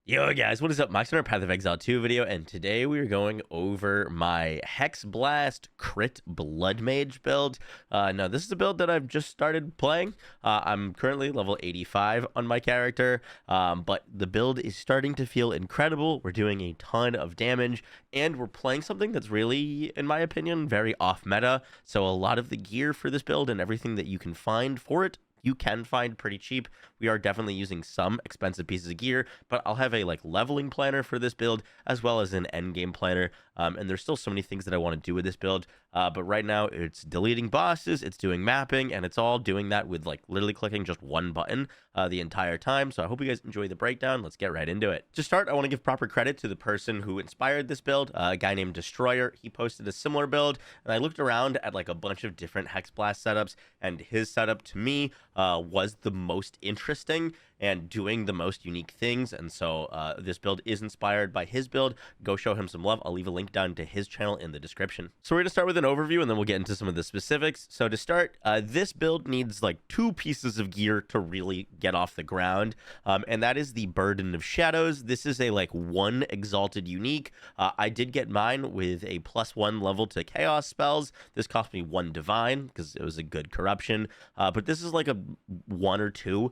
Yo guys, what is up? Max on our Path of Exile 2 video, and today we are going over my Hexblast crit Blood Mage build. Now this is a build that I've just started playing. I'm currently level 85 on my character, but the build is starting to feel incredible. We're doing a ton of damage, and we're playing something that's really, in my opinion, very off meta. So a lot of the gear for this build and everything that you can find for it you can find pretty cheap. We are definitely using some expensive pieces of gear, but I'll have a leveling planner for this build as well as an endgame planner. And there's still so many things that I want to do with this build. But right now it's deleting bosses, it's doing mapping, and it's all doing that with literally clicking just one button the entire time. So I hope you guys enjoy the breakdown. Let's get right into it. To start, I want to give proper credit to the person who inspired this build, a guy named Destroyer. He posted a similar build, and I looked around at a bunch of different Hexblast setups, and his setup to me was the most interesting and doing the most unique things. And so this build is inspired by his build. Go show him some love. I'll leave a link down to his channel in the description. So we're going to start with an overview, and then we'll get into some of the specifics. So to start, this build needs two pieces of gear to really get off the ground, and that is the Burden of Shadows. This is a one exalted unique. I did get mine with a +1 level to chaos spells. This cost me 1 divine because it was a good corruption, but this is a 1 or 2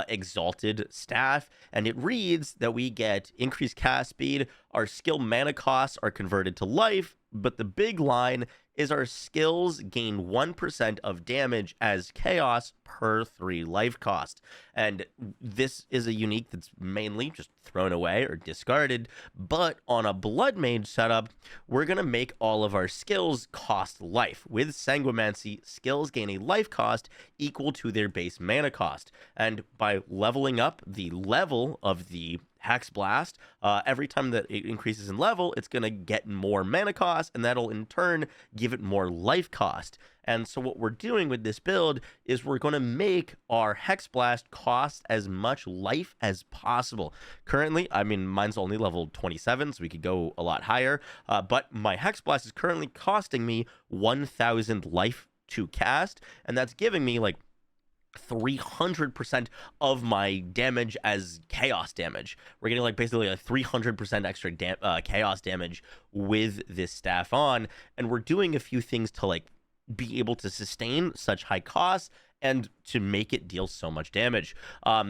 exalted staff, and it reads that we get increased cast speed, our skill mana costs are converted to life, but the big line is our skills gain 1% of damage as chaos per 3 life cost. And this is a unique that's mainly just thrown away or discarded, but on a Blood Mage setup, we're going to make all of our skills cost life. With Sanguimancy, skills gain a life cost equal to their base mana cost. And by leveling up the level of the Hexblast, every time that it increases in level, it's going to get more mana cost, and that'll in turn give it more life cost. And so what we're doing with this build is we're going to make our Hexblast cost as much life as possible. Currently, I mean, mine's only level 27, so we could go a lot higher, but my Hexblast is currently costing me 1,000 life to cast, and that's giving me 300% of my damage as chaos damage. We're getting basically 300% extra chaos damage with this staff on, and we're doing a few things to be able to sustain such high costs and to make it deal so much damage.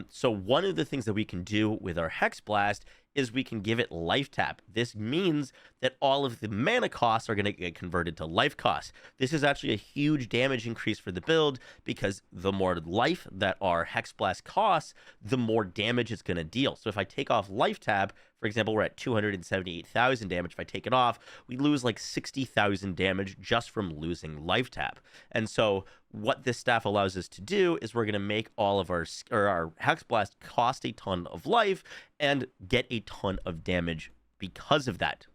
So one of the things that we can do with our Hexblast is we can give it life tap. This means that all of the mana costs are going to get converted to life costs. This is actually a huge damage increase for the build because the more life that our Hexblast costs, the more damage it's going to deal. So if I take off life tap, for example, we're at 278,000 damage. If I take it off, we lose 60,000 damage just from losing life tap. And so what this staff allows us to do is we're going to make all of our Hexblast cost a ton of life and get a ton of damage because of that.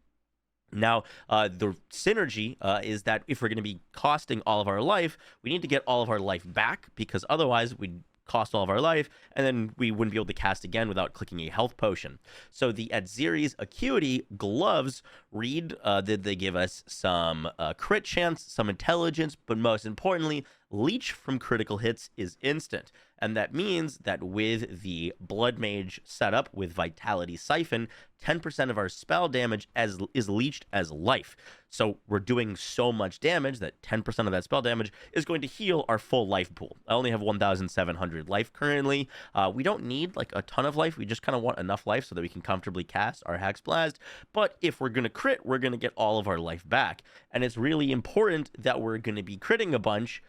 Now, the synergy is that if we're going to be costing all of our life, we need to get all of our life back, because otherwise we'd cost all of our life, and then we wouldn't be able to cast again without clicking a health potion. So the Adziri's Acuity gloves read that they give us some crit chance, some intelligence, but most importantly, leech from critical hits is instant. And that means that with the Blood Mage setup with Vitality Siphon, 10% of our spell damage is leeched as life. So we're doing so much damage that 10% of that spell damage is going to heal our full life pool. I only have 1,700 life currently. We don't need a ton of life. We just kind of want enough life so that we can comfortably cast our Hexblast. But if we're going to crit, we're going to get all of our life back. And it's really important that we're going to be critting a bunch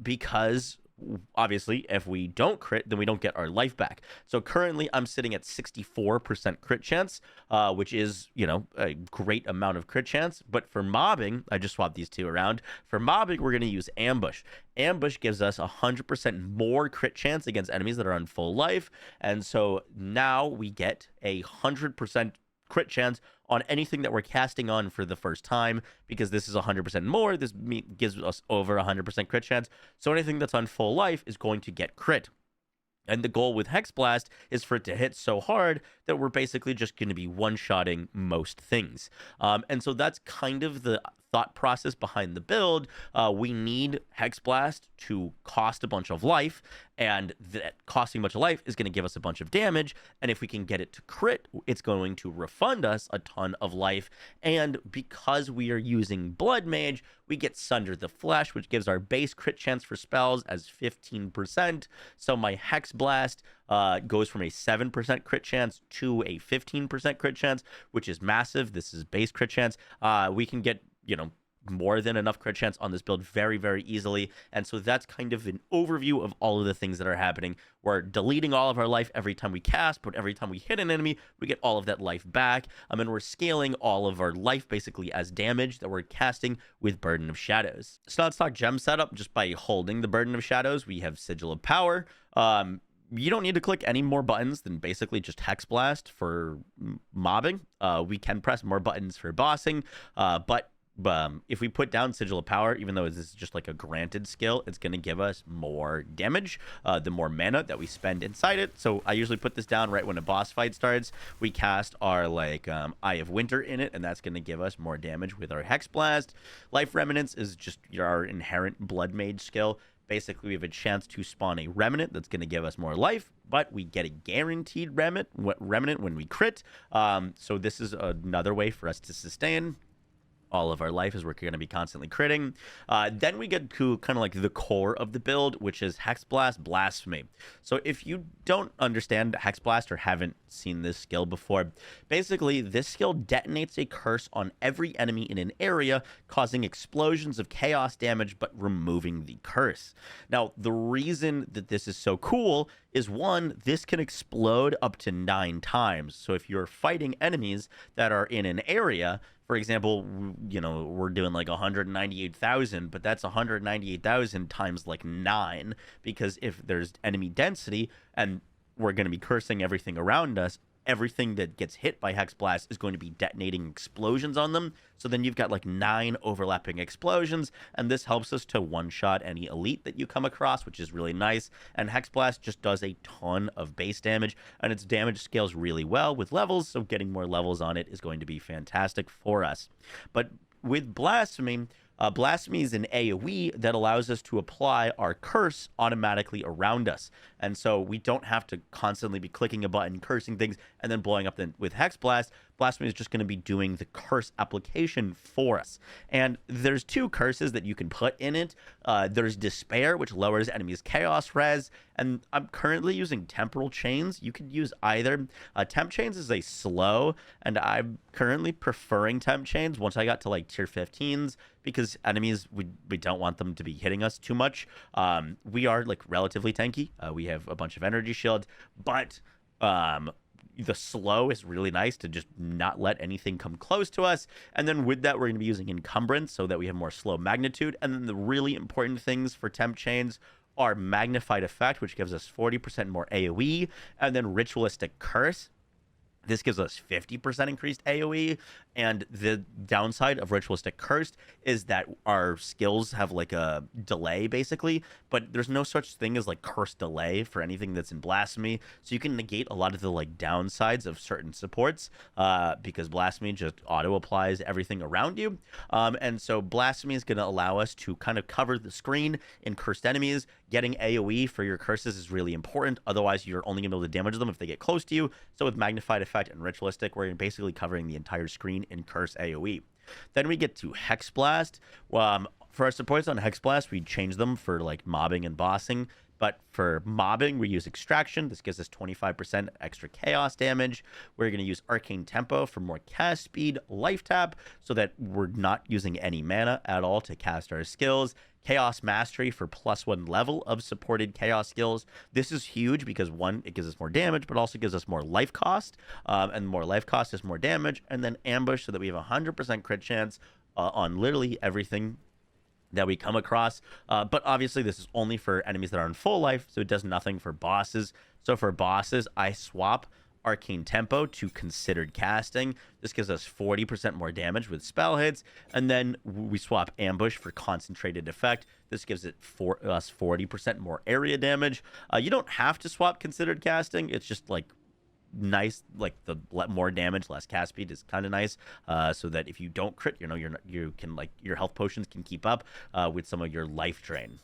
because obviously if we don't crit, then we don't get our life back. So currently I'm sitting at 64% crit chance, which is a great amount of crit chance. But for mobbing, I just swapped these two around. For mobbing, we're going to use ambush. Ambush gives us 100% more crit chance against enemies that are on full life, and so now we get 100% crit chance on anything that we're casting on for the first time, because this is 100% more. This gives us over 100% crit chance. So anything that's on full life is going to get crit. And the goal with Hexblast is for it to hit so hard that we're basically just going to be one-shotting most things. And so that's kind of the thought process behind the build. We need Hexblast to cost a bunch of life, and that costing a bunch of life is going to give us a bunch of damage. And if we can get it to crit, it's going to refund us a ton of life. And because we are using Blood Mage, we get Sunder the Flesh, which gives our base crit chance for spells as 15%. So my Hexblast goes from a 7% crit chance to a 15% crit chance, which is massive. This is base crit chance. We can get, more than enough crit chance on this build very, very easily. And so that's kind of an overview of all of the things that are happening. We're deleting all of our life every time we cast, but every time we hit an enemy, we get all of that life back. And we're scaling all of our life basically as damage that we're casting with Burden of Shadows. So let's talk gem setup. Just by holding the Burden of Shadows, we have Sigil of Power. You don't need to click any more buttons than basically just Hexblast for mobbing. We can press more buttons for bossing, but if we put down Sigil of Power, even though this is just like a granted skill, it's going to give us more damage, the more mana that we spend inside it. So I usually put this down right when a boss fight starts. We cast our Eye of Winter in it, and that's going to give us more damage with our Hexblast. Life Remnants is just our inherent Blood Mage skill. Basically, we have a chance to spawn a Remnant that's going to give us more life, but we get a guaranteed Remnant when we crit. So this is another way for us to sustain all of our life, as we're going to be constantly critting. Then we get to kind of like the core of the build, which is Hexblast Blasphemy. So if you don't understand Hexblast or haven't seen this skill before, basically this skill detonates a curse on every enemy in an area, causing explosions of chaos damage, but removing the curse. Now, the reason that this is so cool is, one, this can explode up to 9 times. So if you're fighting enemies that are in an area, for example, we're doing like 198,000, but that's 198,000 times like 9, because if there's enemy density and we're going to be cursing everything around us, everything that gets hit by Hexblast is going to be detonating explosions on them. So then you've got like 9 overlapping explosions, and this helps us to one-shot any elite that you come across, which is really nice. And Hexblast just does a ton of base damage, and its damage scales really well with levels, so getting more levels on it is going to be fantastic for us. But with Blasphemy, Blasphemy is an AoE that allows us to apply our curse automatically around us. And so we don't have to constantly be clicking a button, cursing things, and then blowing up them. With Hexblast, Blasphemy is just going to be doing the curse application for us. And there's 2 curses that you can put in it. There's Despair, which lowers enemies' chaos res, and I'm currently using Temporal Chains. You could use either. Temp Chains is a slow, and I'm currently preferring Temp Chains once I got to like tier 15s, because enemies, we don't want them to be hitting us too much. We are like relatively tanky. We have a bunch of energy shield, but the slow is really nice to just not let anything come close to us. And then with that, we're going to be using Encumbrance so that we have more slow magnitude. And then the really important things for Temp Chains are Magnified Effect, which gives us 40% more AoE, and then Ritualistic Curse. This gives us 50% increased AoE, and the downside of Ritualistic Curse is that our skills have like a delay, basically, but there's no such thing as like curse delay for anything that's in Blasphemy, so you can negate a lot of the like downsides of certain supports, because Blasphemy just auto-applies everything around you, and so Blasphemy is going to allow us to kind of cover the screen in cursed enemies. Getting AoE for your curses is really important, otherwise you're only going to be able to damage them if they get close to you. So with Magnified Effect and Ritualistic, we're basically covering the entire screen in curse AoE. Then we get to Hexblast. For our supports on Hexblast, we change them for like mobbing and bossing. But for mobbing, we use Extraction. This gives us 25% extra chaos damage. We're going to use Arcane Tempo for more cast speed, life tap, so that we're not using any mana at all to cast our skills. Chaos Mastery for +1 level of supported chaos skills. This is huge because, one, it gives us more damage, but also gives us more life cost. And more life cost is more damage. And then Ambush, so that we have 100% crit chance on literally everything that we come across. But obviously this is only for enemies that are in full life, so it does nothing for bosses. So for bosses, I swap Arcane Tempo to Considered Casting. This gives us 40% more damage with spell hits, and then we swap Ambush for Concentrated Effect. This gives us 40% more area damage. You don't have to swap Considered Casting. It's just like nice, like the more damage, less cast speed is kind of nice, so that if you don't crit, you can, like, your health potions can keep up with some of your life drain.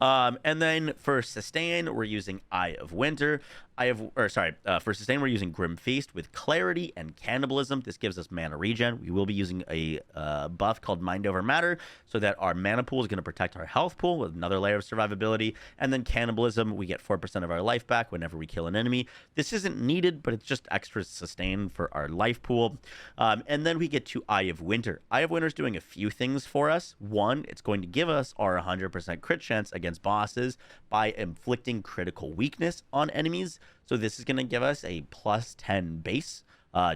And then for sustain, we're using Eye of Winter. For sustain, we're using Grim Feast with Clarity and Cannibalism. This gives us mana regen. We will be using a buff called Mind Over Matter, so that our mana pool is going to protect our health pool with another layer of survivability. And then Cannibalism, we get 4% of our life back whenever we kill an enemy. This isn't needed, but it's just extra sustain for our life pool. And then we get to Eye of Winter. Eye of Winter is doing a few things for us. One, it's going to give us our 100% crit chance against bosses by inflicting critical weakness on enemies. So this is going to give us a plus 10 base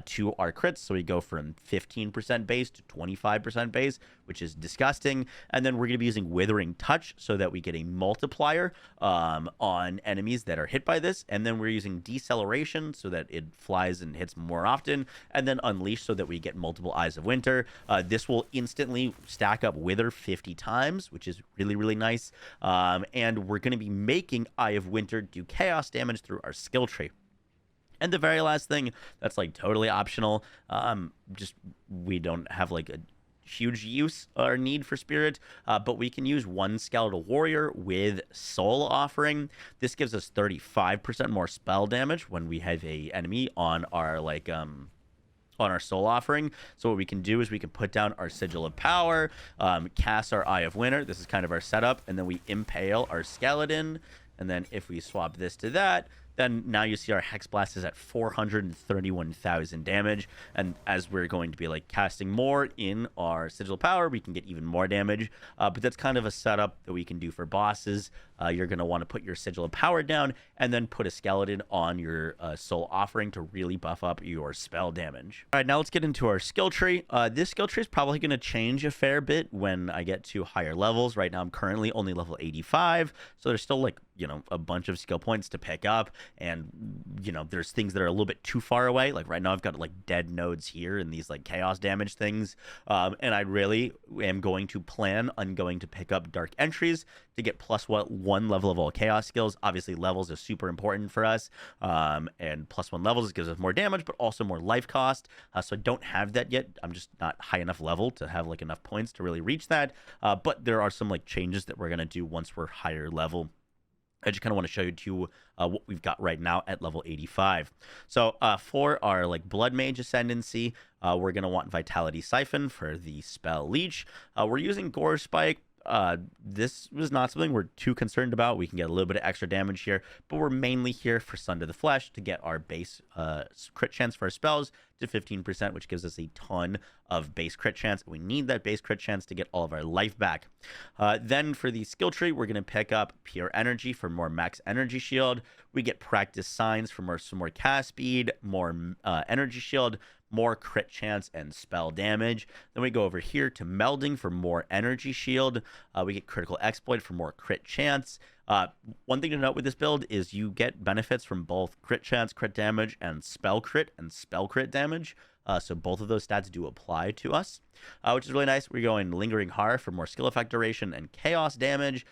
to our crits. So we go from 15% base to 25% base, which is disgusting. And then we're going to be using Withering Touch so that we get a multiplier on enemies that are hit by this. And then we're using Deceleration so that it flies and hits more often. And then Unleash so that we get multiple Eyes of Winter. This will instantly stack up Wither 50 times, which is really, really nice. And we're going to be making Eye of Winter do chaos damage through our skill tree. And the very last thing that's like totally optional, just we don't have like a huge use or need for spirit, but we can use one skeletal warrior with soul offering. This gives us 35% more spell damage when we have a enemy on our on our soul offering. So what we can do is we can put down our Sigil of Power, cast our Eye of Winter. This is kind of our setup, and then we impale our skeleton. And then if we swap this to that, then now you see our Hexblast is at 431,000 damage. And as we're going to be like casting more in our Sigil of Power, we can get even more damage. But that's kind of a setup that we can do for bosses. You're going to want to put your Sigil of Power down and then put a skeleton on your soul offering to really buff up your spell damage. All right, now let's get into our skill tree. This skill tree is probably going to change a fair bit when I get to higher levels. Right now, I'm currently only level 85. So there's still like, a bunch of skill points to pick up. And, there's things that are a little bit too far away. Like right now I've got like dead nodes here and these like chaos damage things. And I really am going to plan on going to pick up dark entries to get plus one level of all chaos skills. Obviously levels are super important for us. And plus 1 levels gives us more damage, but also more life cost. So I don't have that yet. I'm just not high enough level to have like enough points to really reach that. But there are some like changes that we're going to do once we're higher level. I just kind of want to show you what we've got right now at level 85. So for our like Blood Mage Ascendancy, we're going to want Vitality Siphon for the spell Leech. We're using Gore Spike. This was not something we're too concerned about. We can get a little bit of extra damage here, but we're mainly here for Sun to the Flesh to get our base crit chance for our spells to 15%, which gives us a ton of base crit chance. We need that base crit chance to get all of our life back. Then for the skill tree, we're going to pick up Pure Energy for more max energy shield. We get Practice Signs for some more cast speed, more energy shield, more crit chance and spell damage. Then we go over here to Melding for more energy shield. We get Critical Exploit for more crit chance. One thing to note with this build is you get benefits from both crit chance, crit damage, and spell crit damage. So both of those stats do apply to us, which is really nice. We're going Lingering Horror for more skill effect duration and chaos damage.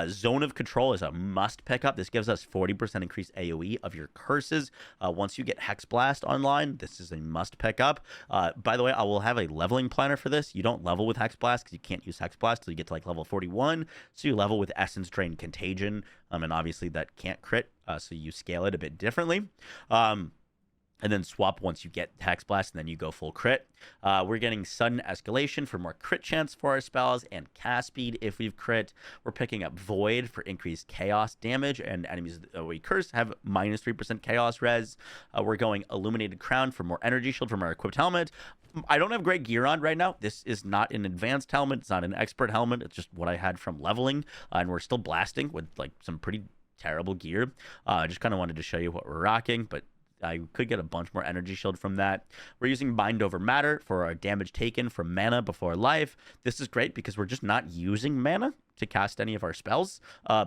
Zone of Control is a must pick up. This gives us 40% increased AoE of your curses. Once you get Hexblast online, this is a must pick up. By the way, I will have a leveling planner for this. You don't level with Hexblast because you can't use Hexblast till you get to like level 41. So you level with Essence Drain Contagion, and obviously that can't crit, so you scale it a bit differently. And then swap once you get Hexblast, and then you go full crit. We're getting Sudden Escalation for more crit chance for our spells and cast speed if we've crit. We're picking up Void for increased chaos damage, and enemies that we curse have minus 3% chaos res. We're going Illuminated Crown for more energy shield from our equipped helmet. I don't have great gear on right now. This is not an advanced helmet. It's not an expert helmet. It's just what I had from leveling, and we're still blasting with like some pretty terrible gear. I just kind of wanted to show you what we're rocking, but I could get a bunch more energy shield from that. We're using Mind Over Matter for our damage taken from mana before life. This is great because we're just not using mana to cast any of our spells.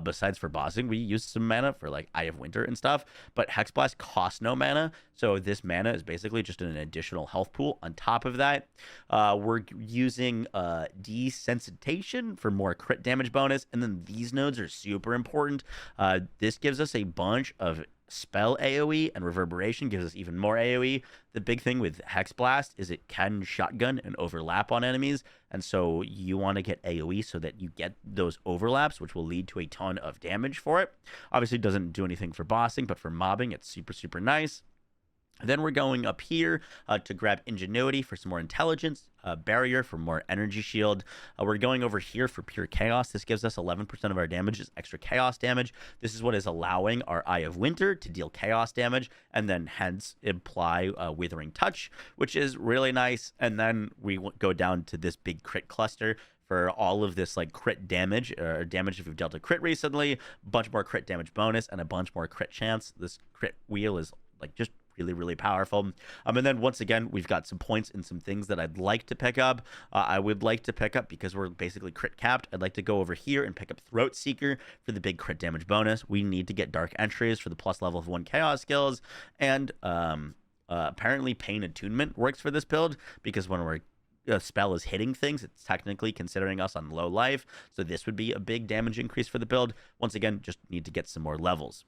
Besides for bossing, we use some mana for like Eye of Winter and stuff, but Hexblast costs no mana, so this mana is basically just an additional health pool on top of that. We're using Desensitization for more crit damage bonus, and then these nodes are super important. This gives us a bunch of spell AoE, and reverberation gives us even more AoE. The big thing with Hexblast is it can shotgun and overlap on enemies, and so you want to get AoE so that you get those overlaps, which will lead to a ton of damage for it. Obviously, it doesn't do anything for bossing, but for mobbing, it's super, super nice. Then we're going up here to grab Ingenuity for some more intelligence, Barrier for more energy shield. We're going over here for Pure Chaos. This gives us 11% of our damage is extra chaos damage. This is what is allowing our Eye of Winter to deal chaos damage and then hence imply Withering Touch, which is really nice. And then we go down to this big crit cluster for all of this like crit damage or damage if you've dealt a crit recently, a bunch more crit damage bonus, and a bunch more crit chance. This crit wheel is like just really, really powerful. And then once again, we've got some points and some things that I'd like to pick up. I would like to pick up, because we're basically crit capped, I'd like to go over here and pick up Throat Seeker for the big crit damage bonus. We need to get Dark Entries for the plus level of 1 chaos skills. And apparently Pain Attunement works for this build, because when a spell is hitting things, it's technically considering us on low life. So this would be a big damage increase for the build. Once again, just need to get some more levels.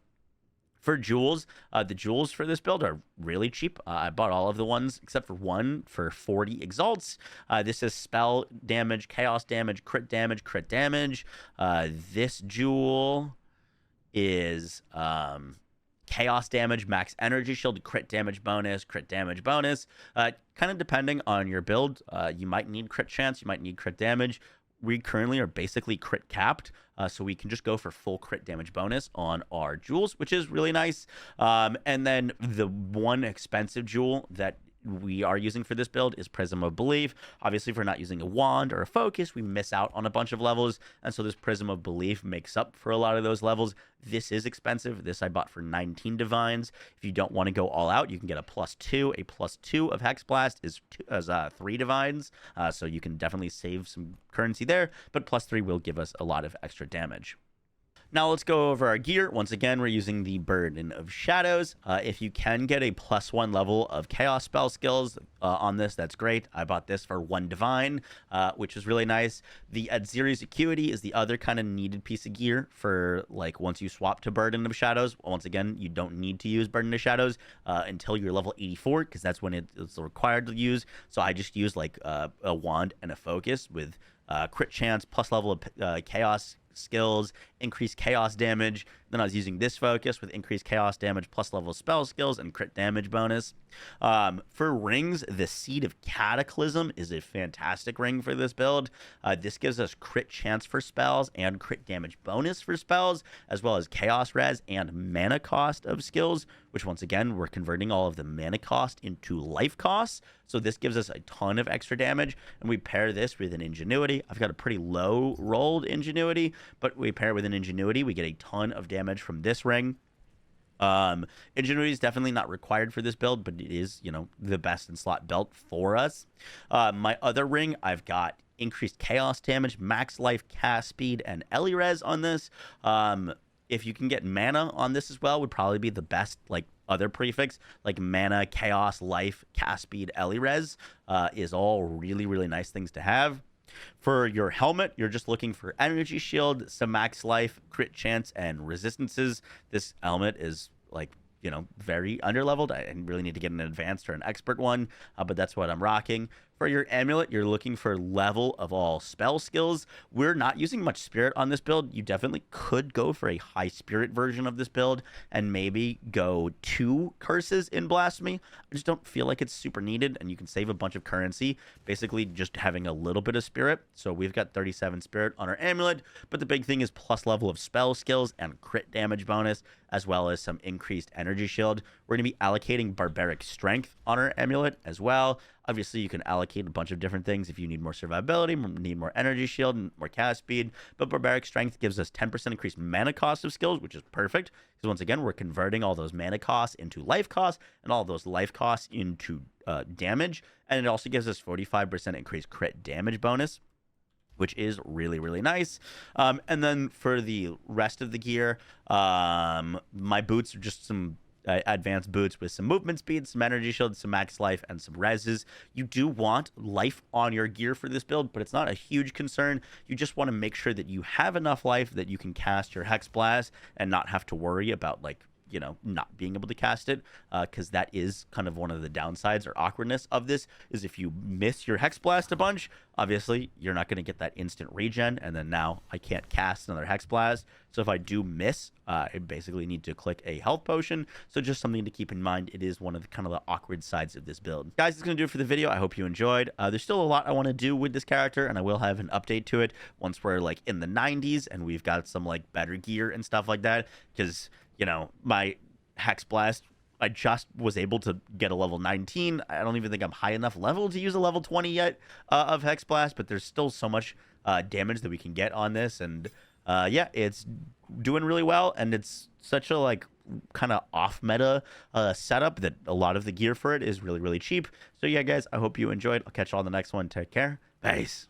For jewels, the jewels for this build are really cheap. I bought all of the ones except for one for 40 exalts. This is spell damage, chaos damage, crit damage, crit damage. This jewel is chaos damage, max energy shield, crit damage bonus, crit damage bonus. Kind of depending on your build, you might need crit chance, you might need crit damage. We currently are basically crit capped, so we can just go for full crit damage bonus on our jewels, which is really nice. And then the one expensive jewel that we are using for this build is Prism of Belief. Obviously, if we're not using a wand or a focus, we miss out on a bunch of levels, and so this Prism of Belief makes up for a lot of those levels. This is expensive. This I bought for 19 divines. If you don't want to go all out, you can get a +2. A +2 of Hexblast is 3 divines, so you can definitely save some currency there, but +3 will give us a lot of extra damage. Now let's go over our gear. Once again, we're using the Burden of Shadows. If you can get a +1 level of Chaos spell skills on this, that's great. I bought this for 1 Divine, which is really nice. The Adziri's Acuity is the other kind of needed piece of gear for like once you swap to Burden of Shadows. Once again, you don't need to use Burden of Shadows until you're level 84, because that's when it's required to use. So I just use like a wand and a focus with crit chance, plus level of chaos skills, increased chaos damage. Then I was using this focus with increased chaos damage, plus level spell skills, and crit damage bonus. For rings, the Seed of Cataclysm is a fantastic ring for this build. This gives us crit chance for spells and crit damage bonus for spells, as well as chaos res and mana cost of skills, which once again, we're converting all of the mana cost into life costs. So this gives us a ton of extra damage, and we pair this with an Ingenuity. I've got a pretty low rolled Ingenuity, but we pair it with an Ingenuity, we get a ton of damage from this ring. Ingenuity is definitely not required for this build, but it is, the best in slot belt for us. My other ring, I've got increased chaos damage, max life, cast speed, and Ellie res on this. If you can get mana on this as well, would probably be the best, like, other prefix, like mana, chaos, life, cast speed, Ellie res, is all really, really nice things to have. For your helmet, you're just looking for energy shield, some max life, crit chance, and resistances. This helmet is like, very underleveled. I really need to get an advanced or an expert one, but that's what I'm rocking. For your amulet, you're looking for level of all spell skills. We're not using much spirit on this build. You definitely could go for a high spirit version of this build and maybe go 2 curses in Blasphemy. I just don't feel like it's super needed, and you can save a bunch of currency basically just having a little bit of spirit. So we've got 37 spirit on our amulet, but the big thing is plus level of spell skills and crit damage bonus, as well as some increased energy shield. We're going to be allocating barbaric strength on our amulet as well. Obviously, you can allocate a bunch of different things if you need more survivability, need more energy shield, and more cast speed. But barbaric strength gives us 10% increased mana cost of skills, which is perfect. Because once again, we're converting all those mana costs into life costs, and all those life costs into damage. And it also gives us 45% increased crit damage bonus, which is really, really nice. And then for the rest of the gear, my boots are just some advanced boots with some movement speed, some energy shield, some max life, and some reses. You do want life on your gear for this build, but it's not a huge concern. You just want to make sure that you have enough life that you can cast your Hexblast and not have to worry about, like, not being able to cast it, because that is kind of one of the downsides or awkwardness of this, is if you miss your Hexblast a bunch, obviously you're not going to get that instant regen, and then now I can't cast another Hexblast. So if I do miss, I basically need to click a health potion. So just something to keep in mind. It is one of the kind of the awkward sides of this build. Guys, that's going to do it for the video. I hope you enjoyed. There's still a lot I want to do with this character, and I will have an update to it once we're like in the 90s and we've got some like better gear and stuff like that, because my Hexblast, I just was able to get a level 19. I don't even think I'm high enough level to use a level 20 yet of Hexblast, but there's still so much damage that we can get on this, and yeah, it's doing really well, and it's such a like kind of off meta setup that a lot of the gear for it is really, really cheap. So yeah, guys, I hope you enjoyed. I'll catch you all on the next one. Take care. Peace.